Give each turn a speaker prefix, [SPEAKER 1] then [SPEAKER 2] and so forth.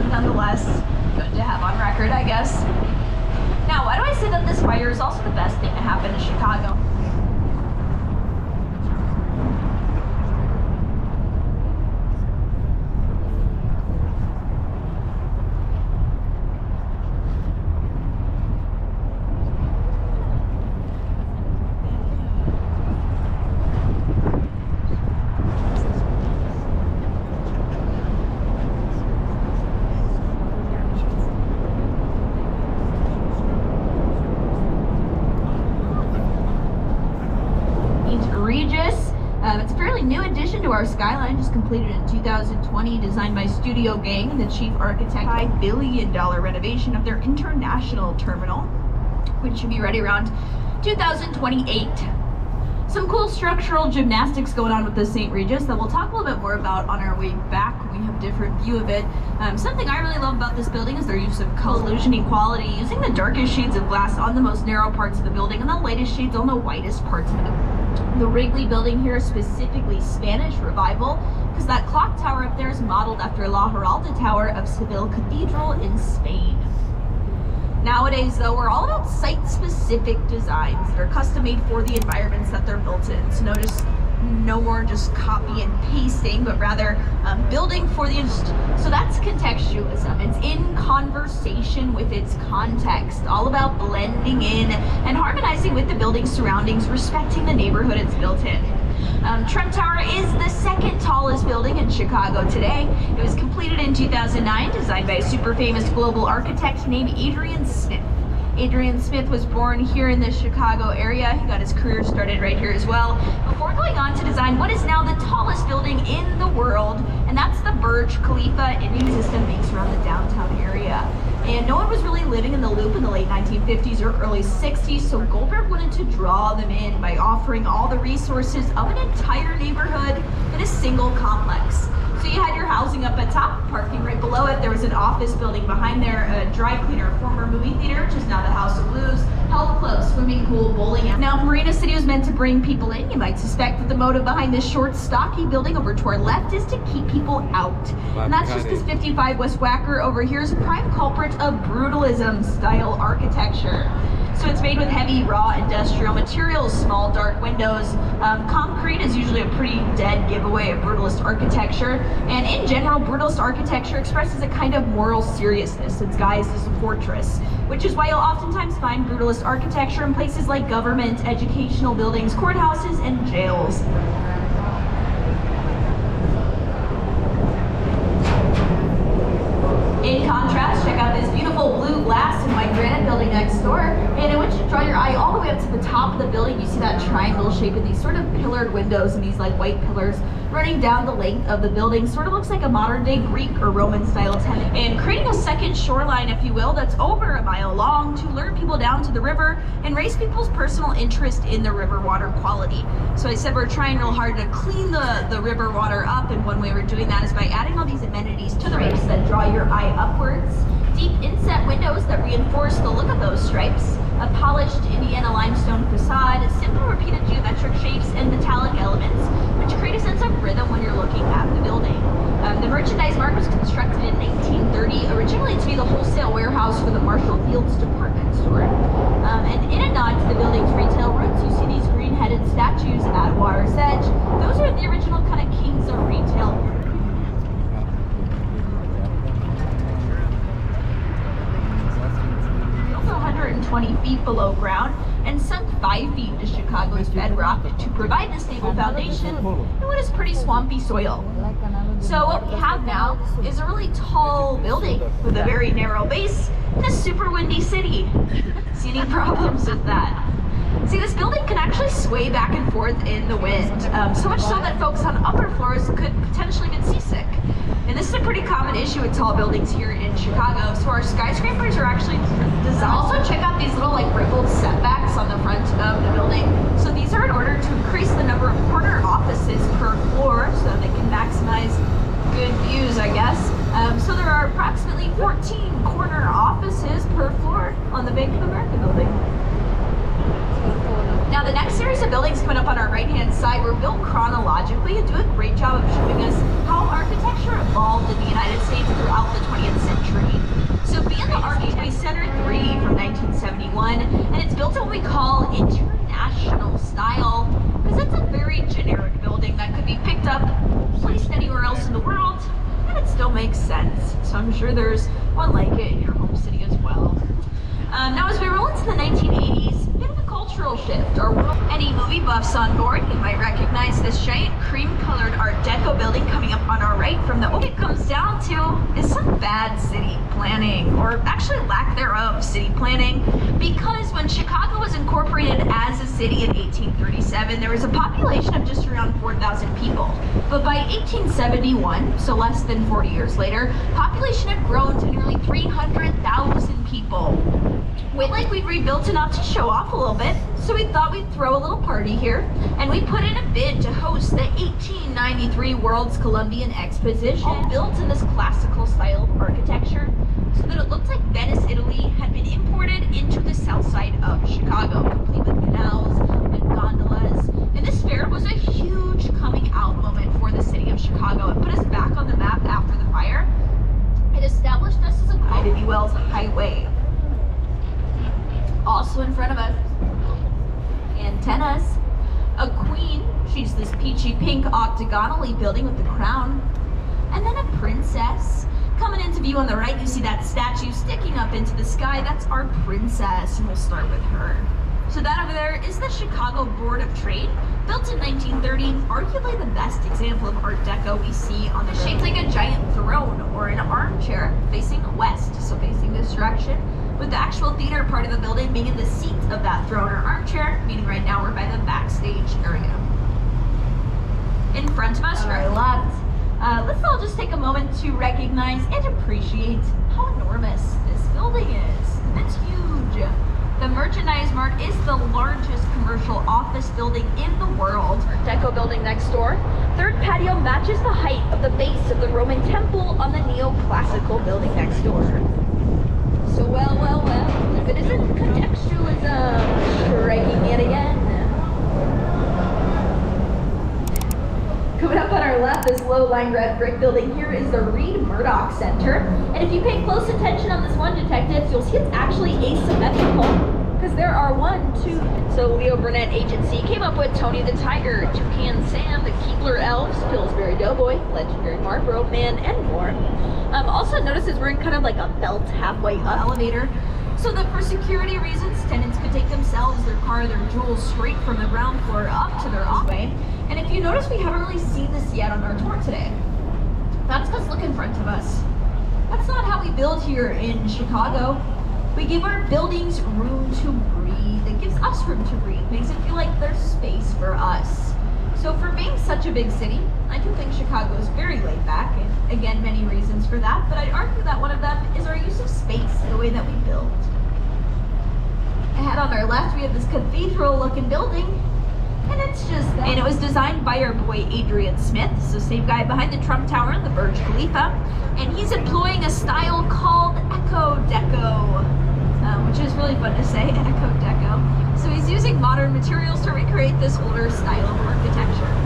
[SPEAKER 1] Nonetheless, good to have on record, I guess. Now, why do I say that this fire is also the best thing to happen in Chicago? It's a fairly new addition to our skyline, just completed in 2020, designed by Studio Gang and the chief architect. $5 billion renovation of their international terminal, which should be ready around 2028. Some cool structural gymnastics going on with the St. Regis that we'll talk a little bit more about on our way back when we have a different view of it. Something I really love about this building is their use of color, illusion equality, using the darkest shades of glass on the most narrow parts of the building and the lightest shades on the widest parts of the building. The Wrigley building here is specifically Spanish Revival because that clock tower up there is modeled after La Giralda Tower of Seville Cathedral in Spain. Nowadays, though, we're all about site-specific designs that are custom-made for the environments that they're built in. So notice no more just copy and pasting, but rather building for the... So that's contextualism. It's in conversation with its context, all about blending in and harmonizing with the building's surroundings, respecting the neighborhood it's built in. Trump Tower is the second tallest building in Chicago today. It was completed in 2009, designed by a super famous global architect named Adrian Smith. Adrian Smith was born here in the Chicago area. He got his career started right here as well, before going on to design what is now the tallest building in the world, and that's the Burj Khalifa Indian system makes around the downtown area. And no one was really living in the Loop in the late 1950s or early 60s, so Goldberg wanted to draw them in by offering all the resources of an entire neighborhood in a single complex. So you had your housing up at top, parking right below it. There was an office building behind there, a dry cleaner, former movie theater, which is now the House of Blues, health club, swimming pool, bowling. Now, if Marina City was meant to bring people in, you might suspect that the motive behind this short, stocky building over to our left is to keep people out. And that's just because 55 West Wacker over here is a prime culprit of brutalism style architecture. So it's made with heavy, raw industrial materials, small, dark windows. Concrete is usually a pretty dead giveaway of brutalist architecture. And in general, brutalist architecture expresses a kind of moral seriousness disguised as a fortress, which is why you'll oftentimes find brutalist architecture in places like government, educational buildings, courthouses, and jails. In contrast, check out this beautiful blue glass and white granite building next door. And I want you to draw your eye all the way up to the top of the building. You see that triangle shape with these sort of pillared windows and these like white pillars running down the length of the building. Sort of looks like a modern day Greek or Roman style tenement. And creating a second shoreline, if you will, that's over a mile long to lure people down to the river and raise people's personal interest in the river water quality. So I said we're trying real hard to clean the river water up, and one way we're doing that is by adding all these amenities to the stripes that draw your eye upwards. Deep inset windows that reinforce the look of those stripes. A polished Indiana limestone facade, simple repeated geometric shapes and metallic elements, which create a sense of rhythm when you're looking at the building. The merchandise mart was constructed in 1930, originally to be the wholesale warehouse for the Marshall Fields department store. And in a nod to the building's retail roots, you see these green-headed statues at Water's Edge. Those are the original kind of kings of retail. 120 feet below ground and sunk 5 feet into Chicago's bedrock to provide the stable foundation in what is pretty swampy soil. So what we have now is a really tall building with a very narrow base in a super windy city. See any problems with that? See, this building can actually sway back and forth in the wind, so much so that folks on upper floors could potentially get seasick. And this is a pretty common issue with tall buildings here in Chicago, so our skyscrapers are actually designed. Also, check out these little like rippled setbacks on the front of the building. So these are in order to increase the number of corner offices per floor so that they can maximize good views, I guess. So there are approximately 14 corner offices per floor on the Bank of America building. Now the next series of buildings coming up on our right-hand side were built chronologically and do do a great job of showing us how architecture evolved in the United States throughout the 20th century. So be in the Archway Center 3 from 1971, and it's built in what we call international style, because it's a very generic building that could be picked up, placed anywhere else in the world, and it still makes sense. So I'm sure there's one like it in your home city as well. Now as we roll into the 1980s, a bit of a cultural shift. Any movie buffs on board, you might recognize this giant cream-colored Art Deco building coming up on our right from the... What it comes down to is some bad city planning, or actually lack thereof city planning, because when Chicago was incorporated as a city in 1837, there was a population of just around 4,000 people. But by 1871, so less than 40 years later, population had grown to nearly 300,000 people. We'd rebuilt enough to show off a little bit, so we thought we'd throw a little party here, and we put in a bid to host the 1893 World's Columbian Exposition, all built in this classical style of architecture, so that it looked like Venice, Italy had been imported into the south side of Chicago, complete with canals and gondolas. And this fair was a huge coming out moment for the city of Chicago. It put us back on the map after the fire. It established us as a Ivy Wells Highway. Also in front of us, antennas, a queen, she's this peachy pink octagonally building with the crown, and then a princess. Coming into view on the right, you see that statue sticking up into the sky. That's our princess, and we'll start with her. So that over there is the Chicago Board of Trade, built in 1930, arguably the best example of Art Deco we see on the road. Shaped like a giant throne or an armchair facing west, so facing this direction, with the actual theater part of the building being in the seat of that throne or armchair, meaning right now we're by the backstage area. In front of us, or our left, let's all just take a moment to recognize and appreciate how enormous this building is. It's huge. The Merchandise Mart is the largest commercial office building in the world. Art Deco building next door. Third patio matches the height of the base of the Roman temple on the neoclassical building next door. So well, if it isn't contextualism, striking it again. Coming up on our left, this low-lying red brick building here is the Reed Murdoch Center. And if you pay close attention on this one, detectives, you'll see it's actually asymmetrical, because there are 1, 2. So Leo Burnett Agency came up with Tony the Tiger, Toucan Sam, the Keebler Elves, Pillsbury Doughboy, Legendary Marlboro Man, and more. Also notice we're in kind of like a belt halfway up elevator, so that for security reasons, tenants could take themselves, their car, their jewels straight from the ground floor up to their office. And if you notice, we haven't really seen this yet on our tour today. That's because look in front of us. That's not how we build here in Chicago. We give our buildings room to breathe. It gives us room to breathe. Makes it feel like there's space for us. So for being such a big city, I do think Chicago is very laid back, and again, many reasons for that, but I'd argue that one of them is our use of space, the way that we build. Ahead on our left, we have this cathedral-looking building, and it's just that. And it was designed by our boy Adrian Smith, so same guy behind the Trump Tower and the Burj Khalifa, and he's employing a style called Eco Deco, which is really fun to say, Eco Deco. So he's using modern materials to recreate this older style of architecture.